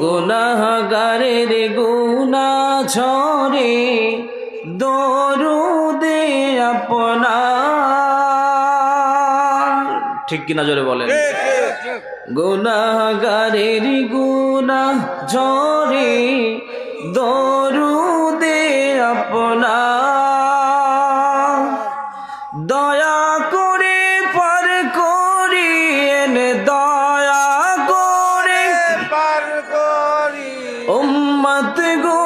গুনাহগারের গুনাহ ঝরে দরুদে আপনার। ঠিক কিনা জোরে বলেন। গুনাহগারের গুনাহ ঝরে দরুদে আপনার। দয়া করে পার করিয়েন, দয়া করে পার করি উম্মত গো